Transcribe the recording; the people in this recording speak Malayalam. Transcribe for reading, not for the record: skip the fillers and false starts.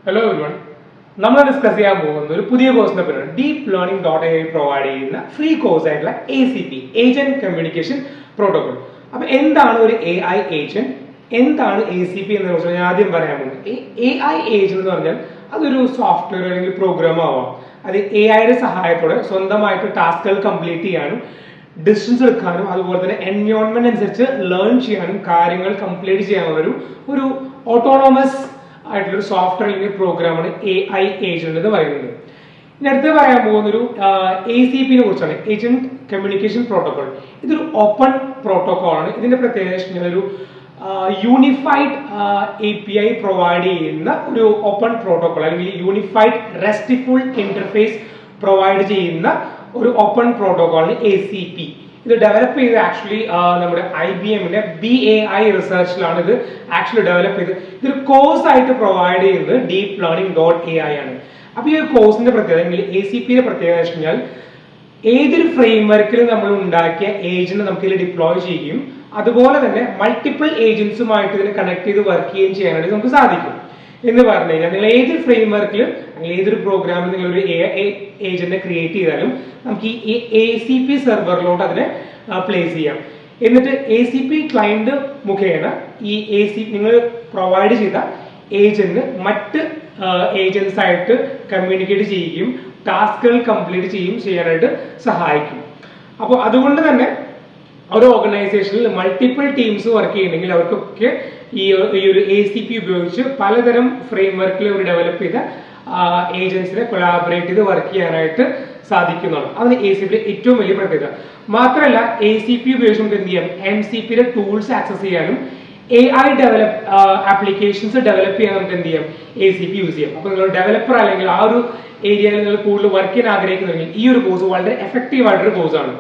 ഹലോ എവരിവൺ, നമ്മൾ ഡിസ്കസ് ചെയ്യാൻ പോകുന്ന ഒരു പുതിയ കോഴ്സിനെ പറ്റിയാണ്. Deep learning dot A provide ചെയ്യുന്ന ഫ്രീ കോഴ്സ് ആയിട്ടുള്ള ACP, ഏജന്റ് കമ്മ്യൂണിക്കേഷൻ പ്രോട്ടോകോൾ. അപ്പൊ എന്താണ് ഒരു AI ഏജന്റ്, എന്താണ് ACP എന്നതിനെ കുറിച്ച് ഞാൻ ആദ്യം പറയാൻ പോകുന്നത്. AI ഏജന്റ് എന്ന് പറഞ്ഞാൽ അതൊരു സോഫ്റ്റ്വെയർ അല്ലെങ്കിൽ പ്രോഗ്രാം ആവാം. അത് AI സഹായത്തോടെ സ്വന്തമായിട്ട് ടാസ്കുകൾ കംപ്ലീറ്റ് ചെയ്യാനും ഡിസ്റ്റൻസ് എടുക്കാനും അതുപോലെ തന്നെ എൻവയോൺമെന്റ് അനുസരിച്ച് ലേൺ ചെയ്യാനും കാര്യങ്ങൾ കംപ്ലീറ്റ് ചെയ്യാനുള്ള ഒരു ഓട്ടോണോമസ് ആയിട്ടുള്ള ഒരു സോഫ്റ്റ്വെയർ അല്ലെങ്കിൽ പ്രോഗ്രാമാണ് AI ഏജന്റ് എന്ന് പറയുന്നത്. ഇനി അടുത്ത് പറയാൻ പോകുന്ന ഒരു ACP കുറിച്ചാണ്, ഏജന്റ് കമ്മ്യൂണിക്കേഷൻ പ്രോട്ടോകോൾ. ഇതൊരു ഓപ്പൺ പ്രോട്ടോകോൾ ആണ്. ഇതിന്റെ പ്രത്യേകത ഒരു യൂണിഫൈഡ് API പ്രൊവൈഡ് ചെയ്യുന്ന ഒരു ഓപ്പൺ പ്രോട്ടോകോൾ അല്ലെങ്കിൽ യൂണിഫൈഡ് റെസ്റ്റ്ഫുൾ ഇന്റർഫേസ് പ്രൊവൈഡ് ചെയ്യുന്ന ഒരു ഓപ്പൺ പ്രോട്ടോകോൾ ACP. ഇത് ഡെവലപ്പ് ചെയ്ത് ആക്ച്വലി നമ്മുടെ IBMന്റെ BAI റിസർച്ചിലാണ് ഇത് ആക്ച്വലി ഡെവലപ്പ് ചെയ്ത്. ഇതൊരു കോഴ്സ് ആയിട്ട് പ്രൊവൈഡ് ചെയ്യുന്നത് ഡീപ് ലേണിംഗ് ഡോട്ട് AI ആണ്. അപ്പൊ ഈ ഒരു കോഴ്സിന്റെ പ്രത്യേകത അല്ലെങ്കിൽ ACPയുടെ പ്രത്യേകത വെച്ച് കഴിഞ്ഞാൽ ഏതൊരു ഫ്രെയിംവർക്കിൽ നമ്മൾ ഉണ്ടാക്കിയ ഏജന്റ് നമുക്ക് ഇതിൽ ഡിപ്ലോയ് ചെയ്യുകയും അതുപോലെ തന്നെ മൾട്ടിപ്പിൾ ഏജന്റ്സുമായിട്ട് ഇതിനെ കണക്ട് ചെയ്ത് വർക്ക് ചെയ്യുകയും ചെയ്യാനായിട്ട് നമുക്ക് സാധിക്കും. എന്ന് പറഞ്ഞു കഴിഞ്ഞാൽ നിങ്ങൾ ഏത് ഫ്രെയിംവർക്കിൽ അല്ലെങ്കിൽ ഏതൊരു പ്രോഗ്രാമിൽ നിങ്ങൾ ഒരു AI ഏജന്റിനെ ക്രിയേറ്റ് ചെയ്താലും നമുക്ക് ഈ ACP സെർവറിലോട്ട് അതിനെ പ്ലേസ് ചെയ്യാം. എന്നിട്ട് ACP ക്ലയന്റ് മുഖേന ഈ ACP നിങ്ങൾ പ്രൊവൈഡ് ചെയ്ത ഏജന്റ് മറ്റ് ഏജന്റ്സ് ആയിട്ട് കമ്മ്യൂണിക്കേറ്റ് ചെയ്യുകയും ടാസ്കുകൾ കംപ്ലീറ്റ് ചെയ്യാനായിട്ട് സഹായിക്കും. അപ്പോൾ അതുകൊണ്ട് തന്നെ ഒരു ഓർഗനൈസേഷനിൽ മൾട്ടിപ്പിൾ ടീംസ് വർക്ക് ചെയ്യുന്നുണ്ടെങ്കിൽ അവർക്കൊക്കെ ഈ ഒരു ACP ഉപയോഗിച്ച് പലതരം ഫ്രെയിംവർക്കിൽ ഒരു ഡെവലപ്പ് ചെയ്ത ഏജൻസിനെ കൊളാബറേറ്റ് ചെയ്ത് വർക്ക് ചെയ്യാനായിട്ട് സാധിക്കുന്നതാണ്. അതാണ് ACPയുടെ ഏറ്റവും വലിയ പ്രത്യേകത. മാത്രമല്ല ACP ഉപയോഗിച്ച് നമുക്ക് എന്ത് ചെയ്യാം, MCPയുടെ ടൂൾസ് ആക്സസ് ചെയ്യാനും AI ആപ്ലിക്കേഷൻസ് ഡെവലപ്പ് ചെയ്യാൻ നമുക്ക് എന്ത് ചെയ്യാം, ACP യൂസ് ചെയ്യാം. അപ്പൊ നിങ്ങൾ ഡെവലപ്പർ അല്ലെങ്കിൽ ആ ഒരു ഏരിയയിൽ നിങ്ങൾ കൂടുതൽ വർക്ക് ചെയ്യാൻ ആഗ്രഹിക്കുന്നുണ്ടെങ്കിൽ ഈ ഒരു കോഴ്സ് വളരെ എഫക്റ്റീവ് ആയിട്ടൊരു കോഴ്സാണ്.